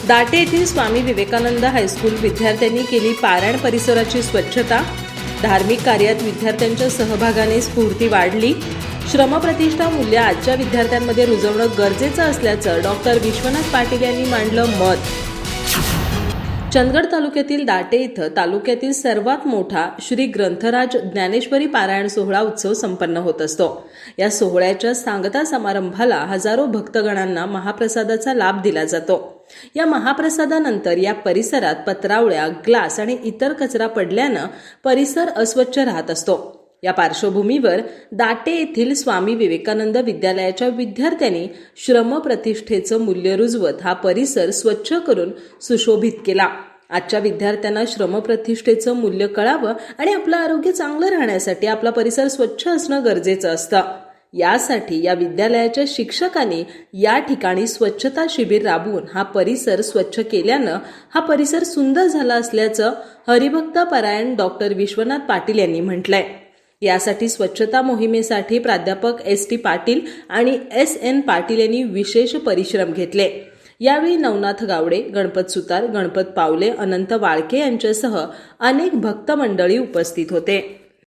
दाटे येथील स्वामी विवेकानंद हायस्कूल विद्यार्थ्यांनी केली पारायण परिसराची स्वच्छता। धार्मिक कार्यात विद्यार्थ्यांच्या सहभागाने स्फूर्ती वाढली। श्रमप्रतिष्ठा मूल्य आजच्या विद्यार्थ्यांमध्ये रुजवणं गरजेचं असल्याचं डॉक्टर विश्वनाथ पाटील यांनी मांडलं मत। चंदगड तालुक्यातील दाटे इथं तालुक्यातील सर्वात मोठा श्री ग्रंथराज ज्ञानेश्वरी पारायण सोहळा उत्सव संपन्न होत असतो। या सोहळ्याच्या सांगता समारंभाला हजारो भक्तगणांना महाप्रसादाचा लाभ दिला जातो। या महाप्रसादानंतर या परिसरात पत्रावळ्या, ग्लास आणि इतर कचरा पडल्यानं परिसर अस्वच्छ राहत असतो। या पार्श्वभूमीवर दाटे येथील स्वामी विवेकानंद विद्यालयाच्या विद्यार्थ्यांनी श्रमप्रतिष्ठेचं मूल्य रुजवत हा परिसर स्वच्छ करून सुशोभित केला। आजच्या विद्यार्थ्यांना श्रमप्रतिष्ठेचं मूल्य कळावं आणि आपलं आरोग्य चांगलं राहण्यासाठी आपला परिसर स्वच्छ असणं गरजेचं असतं। यासाठी या विद्यालयाच्या शिक्षकांनी या ठिकाणी स्वच्छता शिबिर राबवून हा परिसर स्वच्छ केल्यानं हा परिसर सुंदर झाला असल्याचं हरिभक्त परायण डॉक्टर विश्वनाथ पाटील यांनी म्हटलंय। यासाठी स्वच्छता मोहिमेसाठी प्राध्यापक S.T. पाटील आणि S.N. पाटील यांनी विशेष परिश्रम घेतले। यावेळी नवनाथ गावडे, गणपत सुतार, गणपत पावले, अनंत वाळके यांच्यासह अनेक भक्त मंडळी उपस्थित होते।